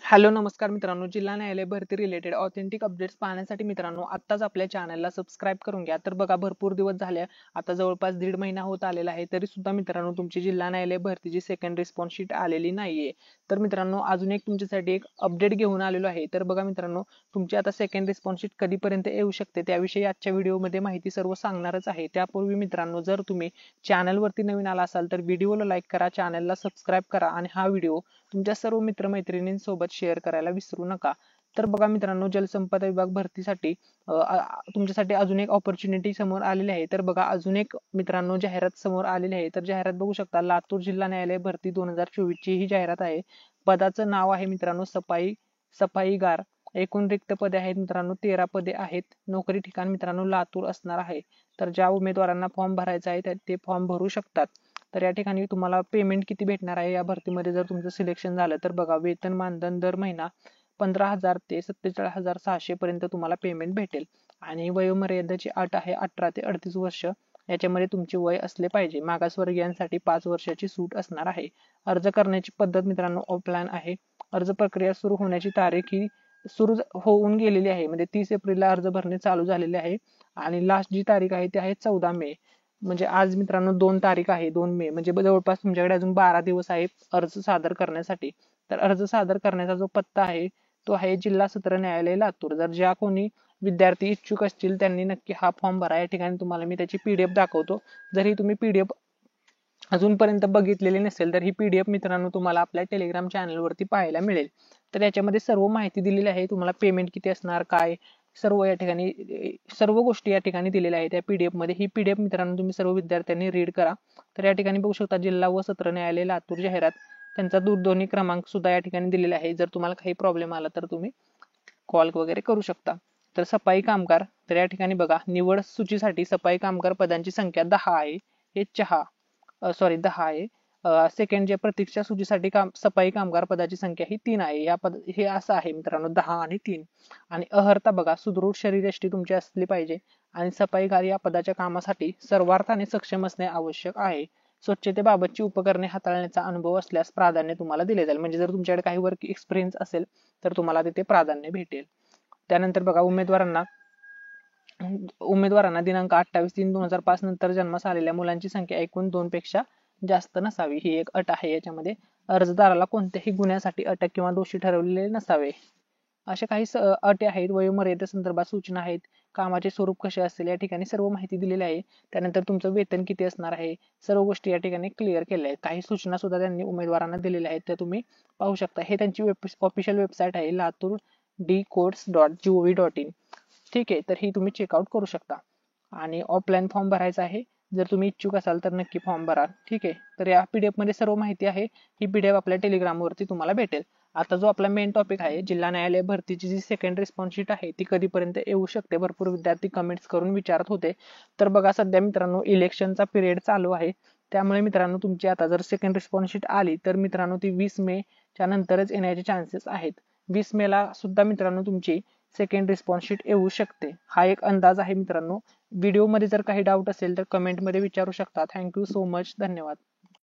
Hello नमस्कार मित्रांनो, जिल्हा न्यायालय भरती रिलेटेड ऑथेंटिक अपडेट्स पाहण्यासाठी मित्रांनो आत्ताच आपल्या चॅनलला सबस्क्राईब करून घ्या। तर बघा, भरपूर दिवस झाले, आता जवळपास 1.5 महिना होत आलेला आहे, तरी सुद्धा मित्रांनो तुमची जिल्हा न्यायालय भरतीची सेकंड रिस्पॉन्स शीट आलेली नाहीये। तर मित्रांनो अजून एक तुमच्यासाठी एक अपडेट घेऊन आलेलो आहे। तर बघा मित्रांनो, तुमची आता सेकंड रिस्पॉन्स शीट कधीपर्यंत येऊ शकते त्याविषयी आजच्या व्हिडिओमध्ये माहिती सर्व सांगणारच आहे। त्यापूर्वी मित्रांनो, जर तुम्ही चॅनलवरती नवीन आला असाल तर व्हिडिओला लाईक करा, चॅनलला सबस्क्राईब करा आणि हा व्हिडिओ तुमच्या सर्व मित्रमैत्रिणींसोबत शेअर करायला विसरू नका। तर बघा मित्रांनो, जलसंपदा विभाग भरतीसाठी तुमच्यासाठी अजून एक ऑपॉर्च्युनिटी समोर आलेली आहे। तर बघा, अजून एक मित्रांनो जाहिरात समोर आलेली आहे। तर जाहिरात बघू शकता, लातूर जिल्हा न्यायालय भरती 2024 ची ही जाहिरात आहे। पदाचं नाव आहे मित्रांनो सफाईगार। एकूण रिक्त पदे आहेत मित्रांनो 13 पदे आहेत। नोकरी ठिकाण मित्रांनो लातूर असणार आहे। तर ज्या उमेदवारांना फॉर्म भरायचा आहे ते फॉर्म भरू शकतात। तर या ठिकाणी तुम्हाला पेमेंट किती भेटणार आहे या भरतीमध्ये जर तुमचं सिलेक्शन झालं तर बघा, वेतन मानधन दर महिना 15,000 ते 47,600 पर्यंत तुम्हाला पेमेंट भेटेल। आणि वयोमर्यादेची अट आहे 18 ते 38 वर्ष, याच्यामध्ये तुमचे वय असले पाहिजे। मागासवर्गीयांसाठी 5 वर्षाची सूट असणार आहे। अर्ज करण्याची पद्धत मित्रांनो ऑफलाईन आहे। अर्ज प्रक्रिया सुरू होण्याची तारीख ही सुरू होऊन गेलेली आहे, म्हणजे 30 एप्रिलला अर्ज भरणे चालू झालेले आहे आणि लास्ट जी तारीख आहे ती आहे 14 मे। म्हणजे आज मित्रांनो 2 तारीख आहे, 2 मे, म्हणजे जवळपास तुमच्याकडे अजून 12 दिवस आहे अर्ज सादर करण्यासाठी। तर अर्ज सादर करण्याचा जो पत्ता आहे तो आहे जिल्हा सत्र न्यायालय लातूर। जर ज्या कोणी विद्यार्थी इच्छुक असतील त्यांनी नक्की हा फॉर्म भरा। या ठिकाणी तुम्हाला मी त्याची पीडीएफ दाखवतो। जर तुम्ही पीडीएफ अजूनपर्यंत बघितलेली नसेल तर ही पीडीएफ मित्रांनो तुम्हाला आपल्या टेलिग्राम चॅनलवरती पाहायला मिळेल। तर याच्यामध्ये सर्व माहिती दिलेली आहे, तुम्हाला पेमेंट किती असणार काय सर्व या ठिकाणी सर्व गोष्टी या ठिकाणी दिलेल्या आहेत। या पीडीएफ मध्ये ही पीडीएफ मित्रांनो तुम्ही सर्व विद्यार्थ्यांनी रीड करा। तर या ठिकाणी बघू शकता जिल्हा व सत्र न्यायालय लातूर जाहिरात, त्यांचा दूरध्वनी क्रमांक सुद्धा या ठिकाणी दिलेला आहे। जर तुम्हाला काही प्रॉब्लेम आला तर तुम्ही कॉल वगैरे करू शकता। तर सफाई कामगार, तर या ठिकाणी बघा, निवड सूचीसाठी सफाई कामगार पदांची संख्या 10 आहे। हे 10 आहे। सेकंड जे प्रतीक्षा सूचीसाठी सफाई कामगार पदाची संख्या ही 3 आहे। हे असं आहे मित्रांनो 10 आणि 3। आणि अहर्ता बघा, सुदृढ शरीरयष्टी तुमची असली पाहिजे आणि सफाईगार या पदाच्या कामासाठी सर्वार्थाने सक्षम असणे आवश्यक आहे। स्वच्छतेबाबतची उपकरणे हाताळण्याचा अनुभव असल्यास प्राधान्य तुम्हाला दिले जाईल, म्हणजे जर तुमच्याकडे काही वर्क एक्सपिरियन्स असेल तर तुम्हाला तिथे प्राधान्य भेटेल। त्यानंतर बघा, उमेदवारांना दिनांक 28/3/2005 नंतर जन्मास आलेल्या मुलांची संख्या एकूण 2 पेक्षा जास्त नसावी, ही एक अट आहे। याच्यामध्ये अर्जदाराला कोणत्याही गुन्ह्यासाठी अटक किंवा दोषी ठरवलेले नसावे, अशा काही अटी आहेत। वयोमर्यादेसंदर्भात सूचना आहेत। कामाचे स्वरूप कसे असेल या ठिकाणी सर्व माहिती दिलेली आहे। त्यानंतर तुमचं वेतन किती असणार आहे, सर्व गोष्टी या ठिकाणी क्लिअर केल्या आहेत। काही सूचना सुद्धा त्यांनी उमेदवारांना दिलेल्या आहेत, त्या तुम्ही पाहू शकता। हे त्यांची ऑफिशियल वेबसाईट आहे laturDcourts.gov.in। ठीक आहे, तर ही तुम्ही चेकआउट करू शकता। आणि ऑफलाईन फॉर्म भरायचा आहे, जर तुम्ही इच्छुक असाल तर नक्की फॉर्म भरा। ठीक आहे, तर या पीडीएफ मध्ये सर्व माहिती आहे। ही पीडीएफ आपल्या टेलिग्राम वरती तुम्हाला भेटेल। आता जो आपला मेन टॉपिक आहे, जिल्हा न्यायालय भरतीची जी सेकंड रिस्पॉन्स शीट आहे ती कधीपर्यंत येऊ शकते, भरपूर विद्यार्थी कमेंट्स करून विचारत होते। तर बघा, सध्या मित्रांनो इलेक्शनचा पिरियड चालू आहे, त्यामुळे मित्रांनो तुमची आता जर सेकंड रिस्पॉन्स शीट आली तर मित्रांनो ती 20 मे च्या नंतरच येण्याचे चान्सेस आहेत। 20 मे ला सुद्धा मित्रांनो तुमची सेकंड रिस्पॉन्स शीट येऊ शकते, हा एक अंदाज आहे मित्रांनो। व्हिडिओ मध्ये जर काही डाऊट असेल तर कमेंट मध्ये विचारू शकता। थँक्यू सो मच, धन्यवाद।